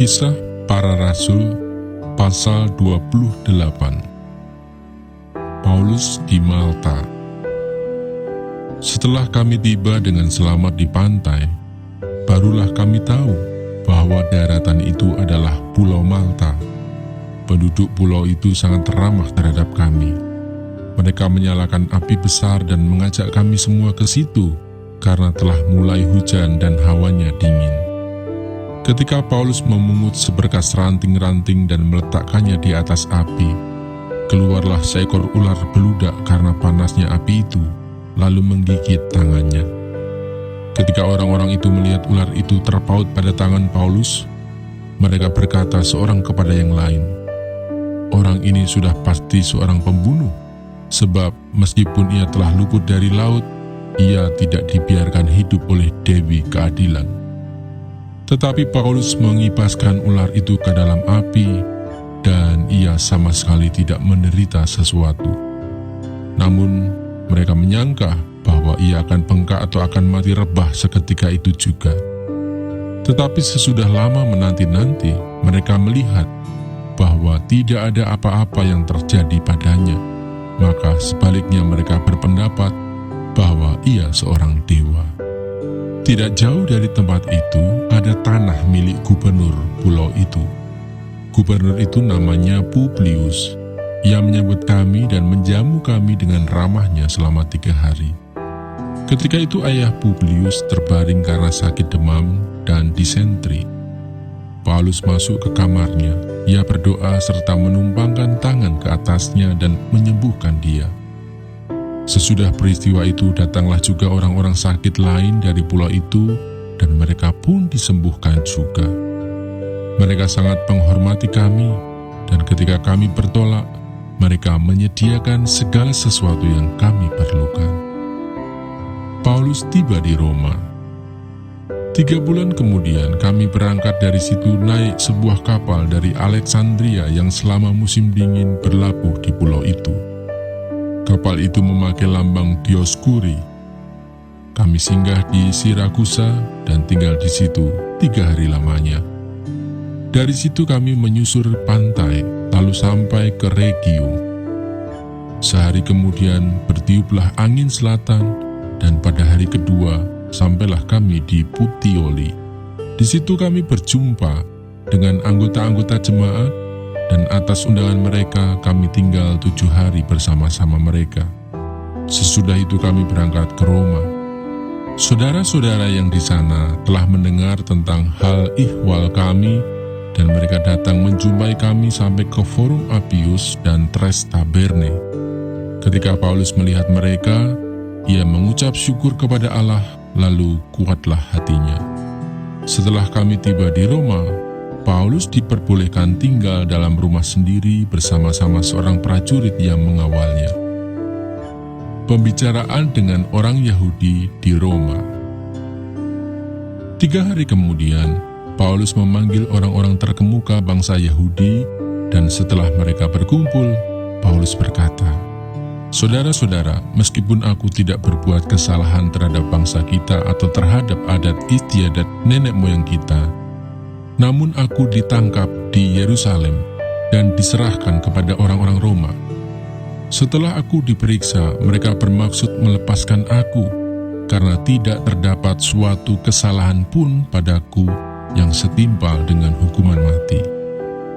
Kisah Para Rasul pasal 28. Paulus di Malta. Setelah kami tiba dengan selamat di pantai, barulah kami tahu bahwa daratan itu adalah Pulau Malta. Penduduk pulau itu sangat ramah terhadap kami. Mereka menyalakan api besar dan mengajak kami semua ke situ karena telah mulai hujan dan hawanya dingin. Ketika Paulus memungut seberkas ranting-ranting dan meletakkannya di atas api, keluarlah seekor ular beludak karena panasnya api itu, lalu menggigit tangannya. Ketika orang-orang itu melihat ular itu terpaut pada tangan Paulus, mereka berkata seorang kepada yang lain, "Orang ini sudah pasti seorang pembunuh, sebab meskipun ia telah luput dari laut, ia tidak dibiarkan hidup oleh Dewi Keadilan." Tetapi Paulus mengibaskan ular itu ke dalam api, dan ia sama sekali tidak menderita sesuatu. Namun mereka menyangka bahwa ia akan bengkak atau akan mati rebah seketika itu juga. Tetapi sesudah lama menanti-nanti, mereka melihat bahwa tidak ada apa-apa yang terjadi padanya. Maka sebaliknya mereka berpendapat bahwa ia seorang dewa. Tidak jauh dari tempat itu ada tanah milik gubernur pulau itu. Gubernur itu namanya Publius. Ia menyambut kami dan menjamu kami dengan ramahnya selama 3 hari. Ketika itu ayah Publius terbaring karena sakit demam dan disentri. Paulus masuk ke kamarnya. Ia berdoa serta menumpangkan tangan ke atasnya dan menyembuhkan dia. Sesudah peristiwa itu datanglah juga orang-orang sakit lain dari pulau itu, dan mereka pun disembuhkan juga. Mereka sangat menghormati kami, dan ketika kami bertolak, mereka menyediakan segala sesuatu yang kami perlukan. Paulus tiba di Roma. 3 bulan kemudian kami berangkat dari situ naik sebuah kapal dari Alexandria yang selama musim dingin berlabuh di pulau itu. Kapal itu memakai lambang Dioskuri. Kami singgah di Sirakusa dan tinggal di situ 3 hari lamanya. Dari situ kami menyusur pantai, lalu sampai ke Rhegium. Sehari kemudian bertiuplah angin selatan, dan pada hari kedua sampailah kami di Puteoli. Di situ kami berjumpa dengan anggota-anggota jemaat, dan atas undangan mereka kami tinggal 7 hari bersama-sama mereka. Sesudah itu kami berangkat ke Roma. Saudara-saudara yang di sana telah mendengar tentang hal ihwal kami, dan mereka datang menjumpai kami sampai ke Forum Appius dan Tres Taberne. Ketika Paulus melihat mereka, ia mengucap syukur kepada Allah, lalu kuatlah hatinya. Setelah kami tiba di Roma, Paulus diperbolehkan tinggal dalam rumah sendiri bersama-sama seorang prajurit yang mengawalnya. Pembicaraan dengan orang Yahudi di Roma. 3 hari kemudian, Paulus memanggil orang-orang terkemuka bangsa Yahudi, dan setelah mereka berkumpul, Paulus berkata, "Saudara-saudara, meskipun aku tidak berbuat kesalahan terhadap bangsa kita atau terhadap adat istiadat nenek moyang kita, namun aku ditangkap di Yerusalem dan diserahkan kepada orang-orang Roma. Setelah aku diperiksa, mereka bermaksud melepaskan aku, karena tidak terdapat suatu kesalahan pun padaku yang setimpal dengan hukuman mati.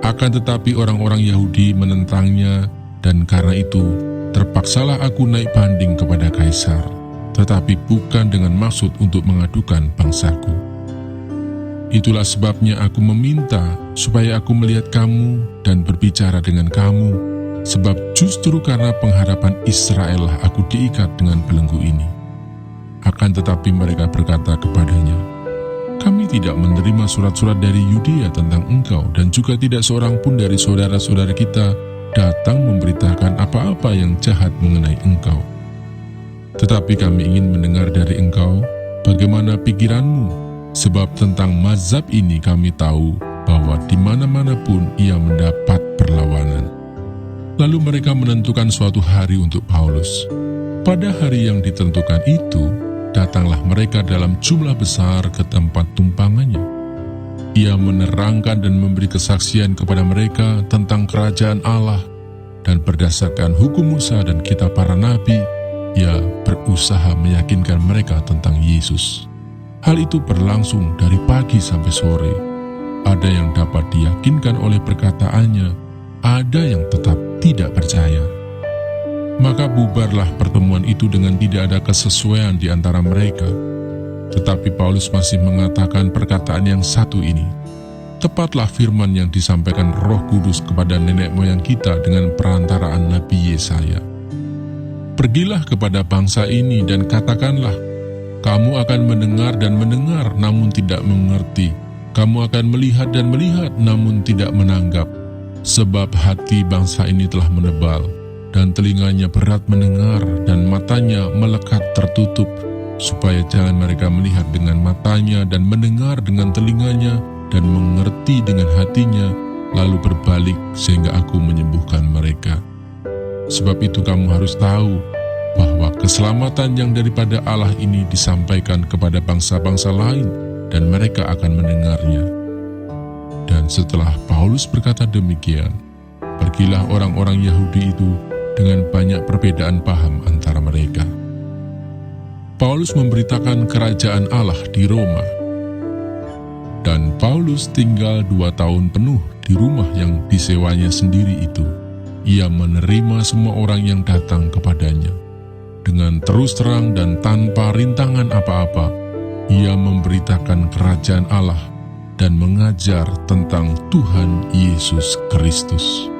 Akan tetapi orang-orang Yahudi menentangnya, dan karena itu terpaksalah aku naik banding kepada Kaisar, tetapi bukan dengan maksud untuk mengadukan bangsaku. Itulah sebabnya aku meminta supaya aku melihat kamu dan berbicara dengan kamu, sebab justru karena pengharapan Israel lah aku diikat dengan belenggu ini." Akan tetapi mereka berkata kepadanya, "Kami tidak menerima surat-surat dari Yudea tentang engkau, dan juga tidak seorang pun dari saudara-saudara kita datang memberitakan apa-apa yang jahat mengenai engkau. Tetapi kami ingin mendengar dari engkau bagaimana pikiranmu, sebab tentang mazhab ini kami tahu bahwa di mana-mana pun ia mendapat perlawanan." Lalu mereka menentukan suatu hari untuk Paulus. Pada hari yang ditentukan itu, datanglah mereka dalam jumlah besar ke tempat tumpangannya. Ia menerangkan dan memberi kesaksian kepada mereka tentang kerajaan Allah, dan berdasarkan hukum Musa dan kitab para nabi, ia berusaha meyakinkan mereka tentang Yesus. Hal itu berlangsung dari pagi sampai sore. Ada yang dapat diyakinkan oleh perkataannya, ada yang tetap tidak percaya. Maka bubarlah pertemuan itu dengan tidak ada kesesuaian di antara mereka. Tetapi Paulus masih mengatakan perkataan yang satu ini, tepatlah firman yang disampaikan Roh Kudus kepada nenek moyang kita dengan perantaraan Nabi Yesaya. Pergilah kepada bangsa ini dan katakanlah, kamu akan mendengar dan mendengar namun tidak mengerti. Kamu akan melihat dan melihat namun tidak menanggap. Sebab hati bangsa ini telah menebal, dan telinganya berat mendengar, dan matanya melekat tertutup, supaya jangan mereka melihat dengan matanya, dan mendengar dengan telinganya, dan mengerti dengan hatinya, lalu berbalik sehingga aku menyembuhkan mereka. Sebab itu kamu harus tahu bahwa keselamatan yang daripada Allah ini disampaikan kepada bangsa-bangsa lain, dan mereka akan mendengarnya. Dan setelah Paulus berkata demikian, pergilah orang-orang Yahudi itu dengan banyak perbedaan paham antara mereka. Paulus memberitakan kerajaan Allah di Roma. Dan Paulus tinggal 2 tahun penuh di rumah yang disewanya sendiri itu. Ia menerima semua orang yang datang kepadanya. Dengan terus terang dan tanpa rintangan apa-apa, ia memberitakan kerajaan Allah dan mengajar tentang Tuhan Yesus Kristus.